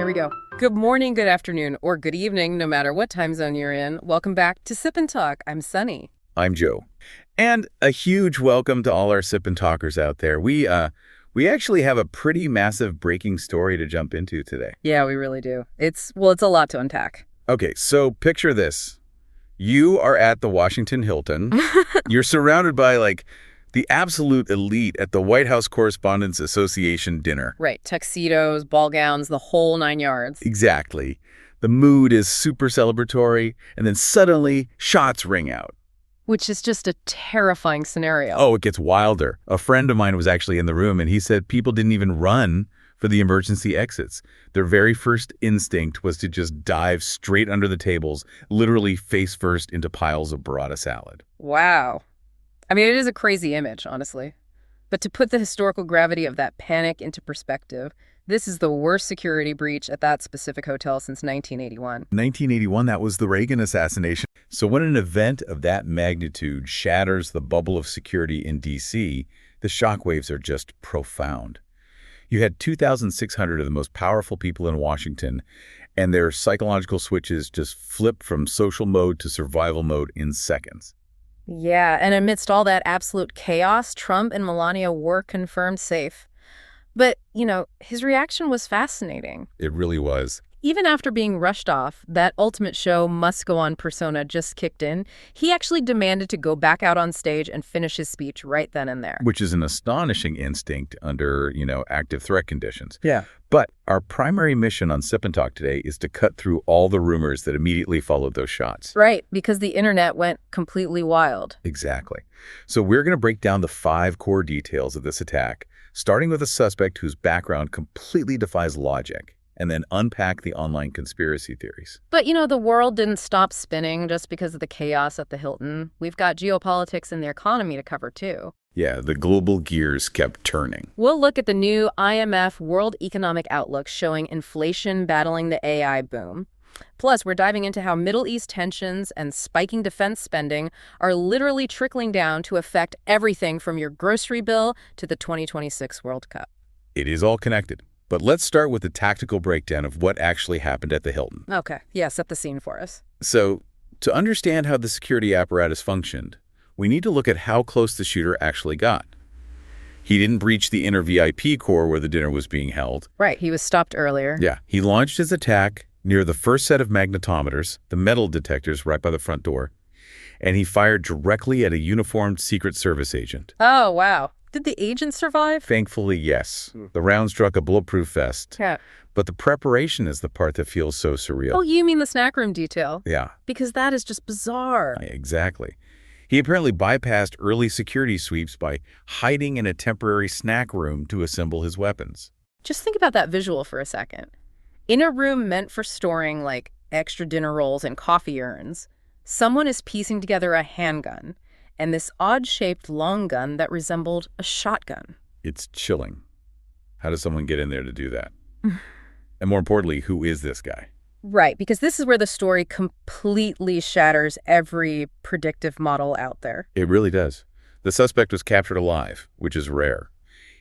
we go. Good morning, good afternoon, or good evening, no matter what time zone you're in. Welcome back to Sip and Talk. I'm Sunny. I'm Joe. And a huge welcome to all our Sip and Talkers out there. We actually have a pretty massive breaking story to jump into today. Yeah, we really do. It's a lot to unpack. Okay, so picture this. You are at the Washington Hilton. You're surrounded by, the absolute elite at the White House Correspondents Association dinner. Right. Tuxedos, ball gowns, the whole 9 yards. Exactly. The mood is super celebratory, and then suddenly shots ring out. Which is just a terrifying scenario. Oh, it gets wilder. A friend of mine was actually in the room, and he said people didn't even run for the emergency exits. Their very first instinct was to just dive straight under the tables, literally face first into piles of burrata salad. Wow. I mean, it is a crazy image, honestly. But to put the historical gravity of that panic into perspective, this is the worst security breach at that specific hotel since 1981. 1981, that was the Reagan assassination. So when an event of that magnitude shatters the bubble of security in D.C., the shockwaves are just profound. You had 2,600 of the most powerful people in Washington, and their psychological switches just flipped from social mode to survival mode in seconds. Yeah, and amidst all that absolute chaos, Trump and Melania were confirmed safe. But, his reaction was fascinating. It really was. Even after being rushed off, that ultimate show must go on persona just kicked in. He actually demanded to go back out on stage and finish his speech right then and there. Which is an astonishing instinct under, active threat conditions. Yeah. But our primary mission on Sip and Talk today is to cut through all the rumors that immediately followed those shots. Right, because the internet went completely wild. Exactly. So we're going to break down the 5 core details of this attack, starting with a suspect whose background completely defies logic, and then unpack the online conspiracy theories. But, the world didn't stop spinning just because of the chaos at the Hilton. We've got geopolitics and the economy to cover, too. Yeah, the global gears kept turning. We'll look at the new IMF World Economic Outlook showing inflation battling the AI boom. Plus, we're diving into how Middle East tensions and spiking defense spending are literally trickling down to affect everything from your grocery bill to the 2026 World Cup. It is all connected. But let's start with the tactical breakdown of what actually happened at the Hilton. Okay. Yeah, set the scene for us. So, to understand how the security apparatus functioned, we need to look at how close the shooter actually got. He didn't breach the inner VIP core where the dinner was being held. Right. He was stopped earlier. Yeah. He launched his attack near the first set of magnetometers, the metal detectors right by the front door, and he fired directly at a uniformed Secret Service agent. Oh, wow. Did the agent survive? Thankfully, yes. The round struck a bulletproof vest. Yeah. But the preparation is the part that feels so surreal. Oh, you mean the snack room detail? Yeah. Because that is just bizarre. Exactly. He apparently bypassed early security sweeps by hiding in a temporary snack room to assemble his weapons. Just think about that visual for a second. In a room meant for storing, extra dinner rolls and coffee urns, someone is piecing together a handgun and this odd-shaped long gun that resembled a shotgun. It's chilling. How does someone get in there to do that? And more importantly, who is this guy? Right, because this is where the story completely shatters every predictive model out there. It really does. The suspect was captured alive, which is rare.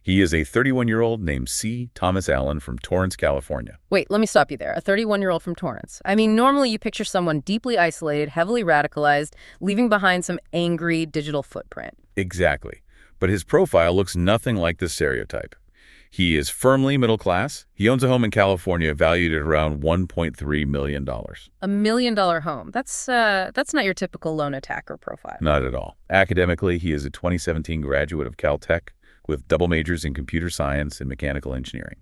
He is a 31-year-old named C. Thomas Allen from Torrance, California. Wait, let me stop you there. A 31-year-old from Torrance. I mean, normally you picture someone deeply isolated, heavily radicalized, leaving behind some angry digital footprint. Exactly. But his profile looks nothing like this stereotype. He is firmly middle class. He owns a home in California valued at around $1.3 million. $1 million home. That's not your typical lone attacker profile. Not at all. Academically, he is a 2017 graduate of Caltech with double majors in computer science and mechanical engineering.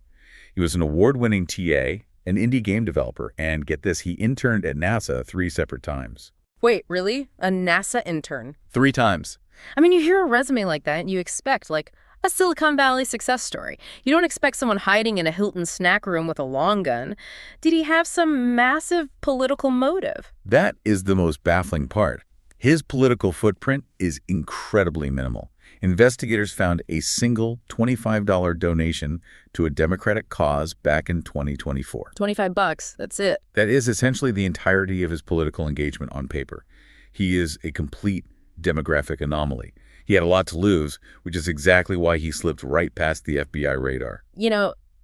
He was an award-winning TA, an indie game developer, and get this, he interned at NASA 3 separate times. Wait, really? A NASA intern? 3 times. I mean, you hear a resume like that and you expect, a Silicon Valley success story. You don't expect someone hiding in a Hilton snack room with a long gun. Did he have some massive political motive? That is the most baffling part. His political footprint is incredibly minimal. Investigators found a single $25 donation to a Democratic cause back in 2024. $25, that's it. That is essentially the entirety of his political engagement on paper. He is a complete demographic anomaly. He had a lot to lose, which is exactly why he slipped right past the FBI radar.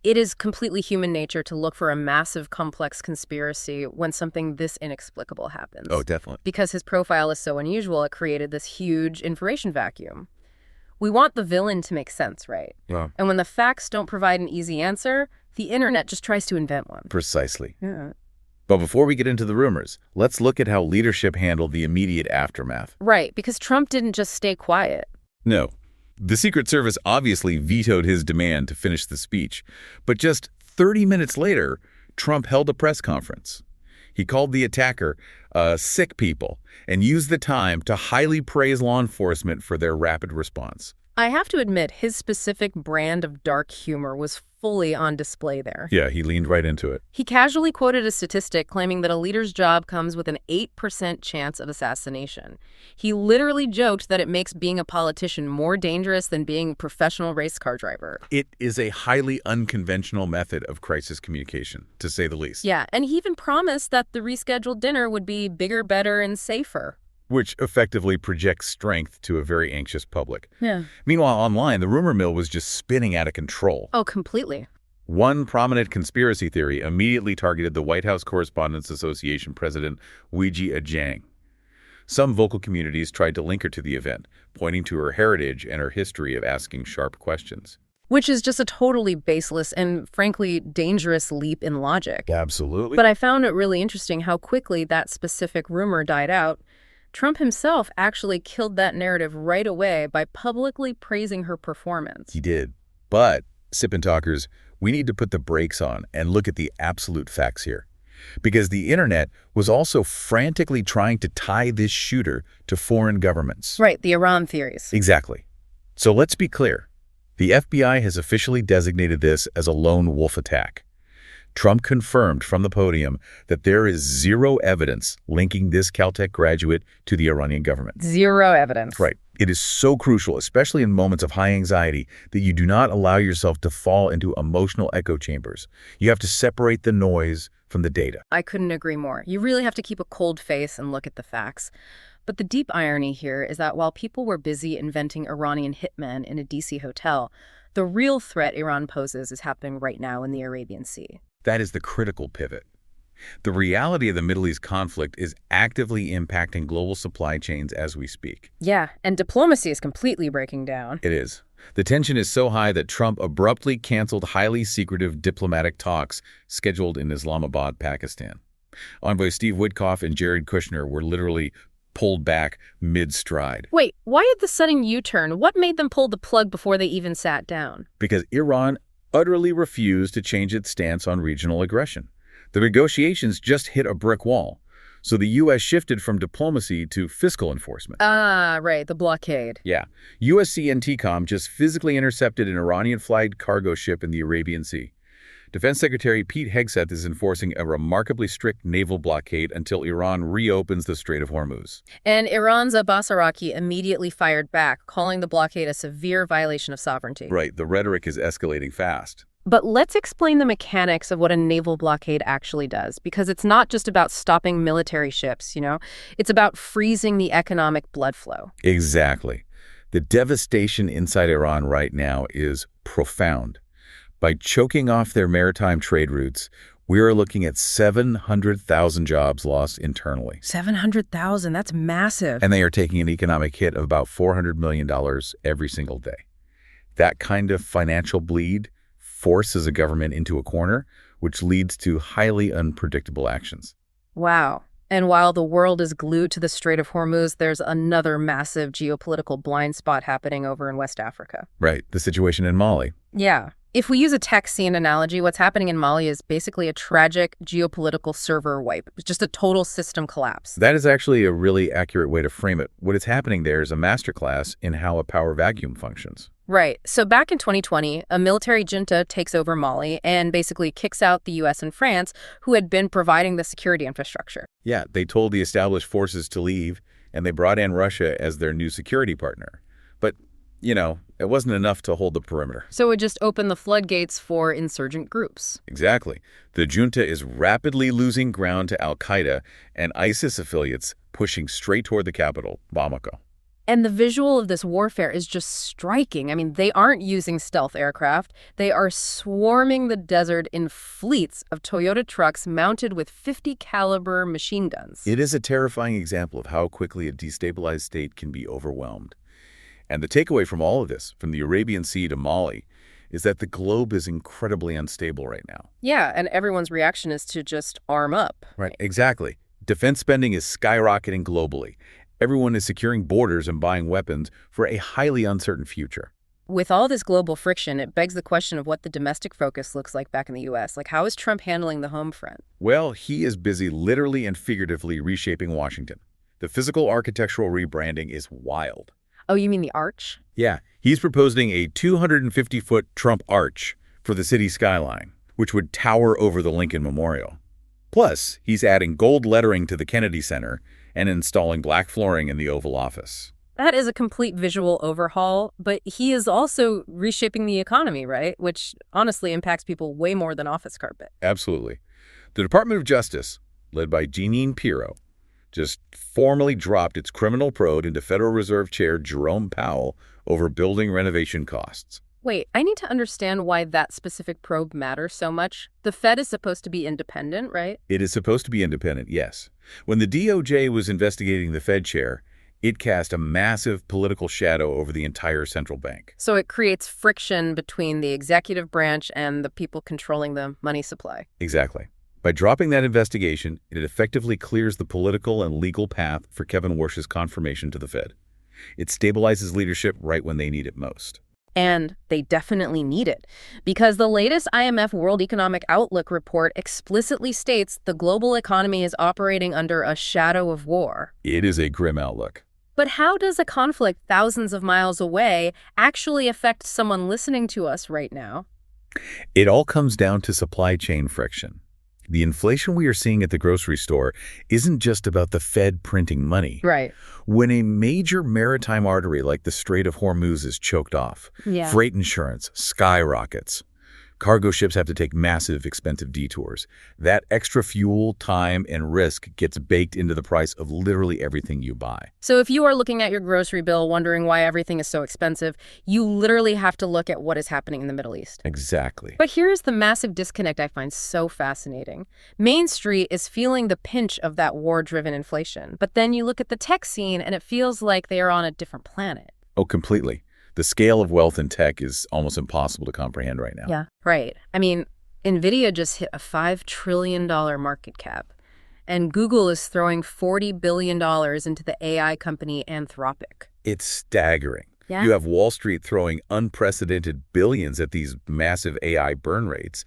It is completely human nature to look for a massive, complex conspiracy when something this inexplicable happens. Oh, definitely. Because his profile is so unusual, it created this huge information vacuum. We want the villain to make sense, right? Yeah. And when the facts don't provide an easy answer, the internet just tries to invent one. Precisely. Yeah. But before we get into the rumors, let's look at how leadership handled the immediate aftermath. Right, because Trump didn't just stay quiet. No. The Secret Service obviously vetoed his demand to finish the speech. But just 30 minutes later, Trump held a press conference. He called the attacker sick people and used the time to highly praise law enforcement for their rapid response. I have to admit, his specific brand of dark humor was fully on display there. Yeah, he leaned right into it. He casually quoted a statistic claiming that a leader's job comes with an 8% chance of assassination. He literally joked that it makes being a politician more dangerous than being a professional race car driver. It is a highly unconventional method of crisis communication, to say the least. Yeah, and he even promised that the rescheduled dinner would be bigger, better, and safer. Which effectively projects strength to a very anxious public. Yeah. Meanwhile, online, the rumor mill was just spinning out of control. Oh, completely. One prominent conspiracy theory immediately targeted the White House Correspondents Association president, Weijie Zhang. Some vocal communities tried to link her to the event, pointing to her heritage and her history of asking sharp questions. Which is just a totally baseless and, frankly, dangerous leap in logic. Absolutely. But I found it really interesting how quickly that specific rumor died out. Trump himself actually killed that narrative right away by publicly praising her performance. He did. But, Sip&Talkers, we need to put the brakes on and look at the absolute facts here. Because the internet was also frantically trying to tie this shooter to foreign governments. Right, the Iran theories. Exactly. So let's be clear. The FBI has officially designated this as a lone wolf attack. Trump confirmed from the podium that there is zero evidence linking this Caltech graduate to the Iranian government. Zero evidence. Right. It is so crucial, especially in moments of high anxiety, that you do not allow yourself to fall into emotional echo chambers. You have to separate the noise from the data. I couldn't agree more. You really have to keep a cold face and look at the facts. But the deep irony here is that while people were busy inventing Iranian hitmen in a DC hotel, the real threat Iran poses is happening right now in the Arabian Sea. That is the critical pivot. The reality of the Middle East conflict is actively impacting global supply chains as we speak. Yeah, and diplomacy is completely breaking down. It is. The tension is so high that Trump abruptly canceled highly secretive diplomatic talks scheduled in Islamabad, Pakistan. Envoys Steve Witkoff and Jared Kushner were literally pulled back mid-stride. Wait, why did the sudden U-turn? What made them pull the plug before they even sat down? Because Iran utterly refused to change its stance on regional aggression. The negotiations just hit a brick wall. So the U.S. shifted from diplomacy to fiscal enforcement. Ah, right, the blockade. Yeah. USC and TCOM just physically intercepted an Iranian-flagged cargo ship in the Arabian Sea. Defense Secretary Pete Hegseth is enforcing a remarkably strict naval blockade until Iran reopens the Strait of Hormuz. And Iran's Abbas Araqi immediately fired back, calling the blockade a severe violation of sovereignty. Right, the rhetoric is escalating fast. But let's explain the mechanics of what a naval blockade actually does, because it's not just about stopping military ships, you know? It's about freezing the economic blood flow. Exactly. The devastation inside Iran right now is profound. By choking off their maritime trade routes, we are looking at 700,000 jobs lost internally. 700,000, that's massive. And they are taking an economic hit of about $400 million every single day. That kind of financial bleed forces a government into a corner, which leads to highly unpredictable actions. Wow. And while the world is glued to the Strait of Hormuz, there's another massive geopolitical blind spot happening over in West Africa. Right, the situation in Mali. Yeah. If we use a tech scene analogy, what's happening in Mali is basically a tragic geopolitical server wipe. It's just a total system collapse. That is actually a really accurate way to frame it. What is happening there is a masterclass in how a power vacuum functions. Right. So back in 2020, a military junta takes over Mali and basically kicks out the U.S. and France, who had been providing the security infrastructure. Yeah, they told the established forces to leave, and they brought in Russia as their new security partner. But, you know, it wasn't enough to hold the perimeter. So it just opened the floodgates for insurgent groups. Exactly. The junta is rapidly losing ground to al-Qaeda and ISIS affiliates pushing straight toward the capital, Bamako. And the visual of this warfare is just striking. I mean, they aren't using stealth aircraft. They are swarming the desert in fleets of Toyota trucks mounted with 50 caliber machine guns. It is a terrifying example of how quickly a destabilized state can be overwhelmed. And the takeaway from all of this, from the Arabian Sea to Mali, is that the globe is incredibly unstable right now. Yeah, and everyone's reaction is to just arm up. Right, exactly. Defense spending is skyrocketing globally. Everyone is securing borders and buying weapons for a highly uncertain future. With all this global friction, it begs the question of what the domestic focus looks like back in the U.S. Like, how is Trump handling the home front? Well, he is busy literally and figuratively reshaping Washington. The physical architectural rebranding is wild. Oh, you mean the arch? Yeah, he's proposing a 250-foot Trump arch for the city skyline, which would tower over the Lincoln Memorial. Plus, he's adding gold lettering to the Kennedy Center and installing black flooring in the Oval Office. That is a complete visual overhaul, but he is also reshaping the economy, right? Which honestly impacts people way more than office carpet. Absolutely. The Department of Justice, led by Jeanine Pirro, just formally dropped its criminal probe into Federal Reserve Chair Jerome Powell over building renovation costs. Wait, I need to understand why that specific probe matters so much. The Fed is supposed to be independent, right? It is supposed to be independent, yes. When the DOJ was investigating the Fed chair, it cast a massive political shadow over the entire central bank. So it creates friction between the executive branch and the people controlling the money supply. Exactly. By dropping that investigation, it effectively clears the political and legal path for Kevin Warsh's confirmation to the Fed. It stabilizes leadership right when they need it most. And they definitely need it, because the latest IMF World Economic Outlook report explicitly states the global economy is operating under a shadow of war. It is a grim outlook. But how does a conflict thousands of miles away actually affect someone listening to us right now? It all comes down to supply chain friction. The inflation we are seeing at the grocery store isn't just about the Fed printing money. Right. When a major maritime artery like the Strait of Hormuz is choked off, freight insurance skyrockets. Cargo ships have to take massive, expensive detours. That extra fuel, time, and risk gets baked into the price of literally everything you buy. So if you are looking at your grocery bill wondering why everything is so expensive, you literally have to look at what is happening in the Middle East. Exactly. But here's the massive disconnect I find so fascinating. Main Street is feeling the pinch of that war-driven inflation. But then you look at the tech scene and it feels like they are on a different planet. Oh, completely. The scale of wealth in tech is almost impossible to comprehend right now. Yeah, right. I mean, NVIDIA just hit a $5 trillion market cap, and Google is throwing $40 billion into the AI company Anthropic. It's staggering. Yeah. You have Wall Street throwing unprecedented billions at these massive AI burn rates.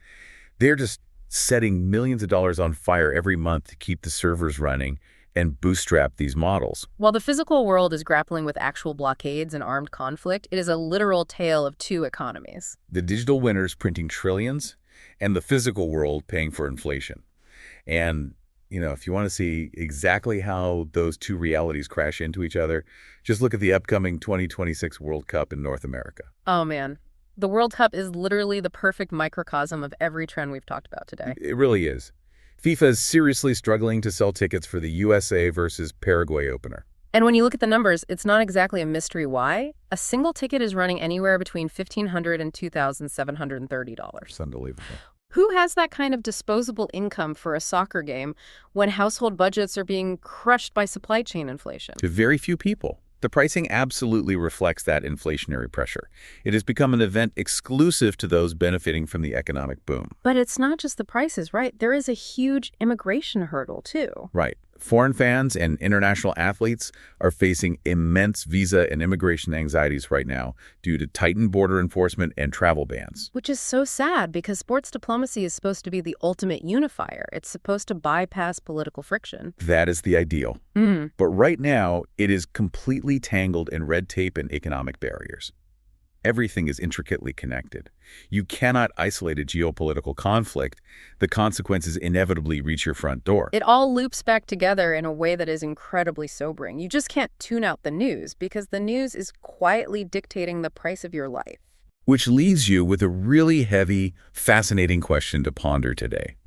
They're just setting millions of dollars on fire every month to keep the servers running and bootstrap these models. While the physical world is grappling with actual blockades and armed conflict, it is a literal tale of two economies. The digital winners printing trillions and the physical world paying for inflation. And, if you want to see exactly how those two realities crash into each other, just look at the upcoming 2026 World Cup in North America. Oh, man. The World Cup is literally the perfect microcosm of every trend we've talked about today. It really is. FIFA is seriously struggling to sell tickets for the USA versus Paraguay opener. And when you look at the numbers, it's not exactly a mystery why. A single ticket is running anywhere between $1,500 and $2,730. It's unbelievable. Who has that kind of disposable income for a soccer game when household budgets are being crushed by supply chain inflation? To very few people. The pricing absolutely reflects that inflationary pressure. It has become an event exclusive to those benefiting from the economic boom. But it's not just the prices, right? There is a huge immigration hurdle, too. Right. Foreign fans and international athletes are facing immense visa and immigration anxieties right now due to tightened border enforcement and travel bans. Which is so sad because sports diplomacy is supposed to be the ultimate unifier. It's supposed to bypass political friction. That is the ideal. But right now, it is completely tangled in red tape and economic barriers. Everything is intricately connected. You cannot isolate a geopolitical conflict. The consequences inevitably reach your front door. It all loops back together in a way that is incredibly sobering. You just can't tune out the news because the news is quietly dictating the price of your life. Which leaves you with a really heavy, fascinating question to ponder today.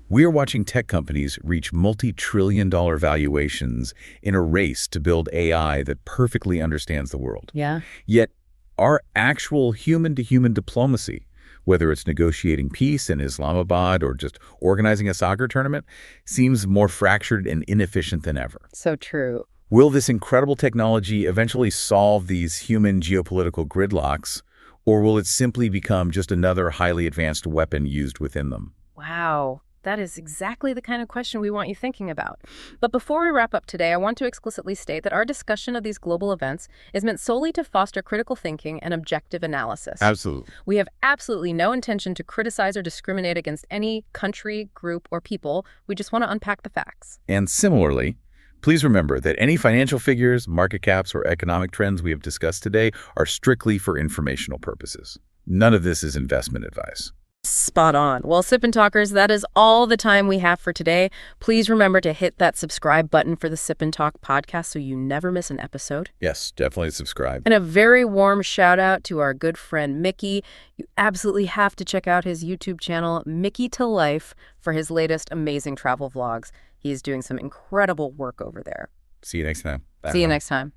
We are watching tech companies reach multi-trillion-dollar valuations in a race to build AI that perfectly understands the world. Yeah. Yet, our actual human-to-human diplomacy, whether it's negotiating peace in Islamabad or just organizing a soccer tournament, seems more fractured and inefficient than ever. So true. Will this incredible technology eventually solve these human geopolitical gridlocks, or will it simply become just another highly advanced weapon used within them? Wow. That is exactly the kind of question we want you thinking about. But before we wrap up today, I want to explicitly state that our discussion of these global events is meant solely to foster critical thinking and objective analysis. Absolutely. We have absolutely no intention to criticize or discriminate against any country, group, or people. We just want to unpack the facts. And similarly, please remember that any financial figures, market caps, or economic trends we have discussed today are strictly for informational purposes. None of this is investment advice. Spot on. Well, Sip and Talkers, that is all the time we have for today. Please remember to hit that subscribe button for the Sip and Talk podcast so you never miss an episode. Yes, definitely subscribe. And a very warm shout out to our good friend Mickey. You absolutely have to check out his YouTube channel, Mickey to Life, for his latest amazing travel vlogs. He's doing some incredible work over there. See you next time. See you next time.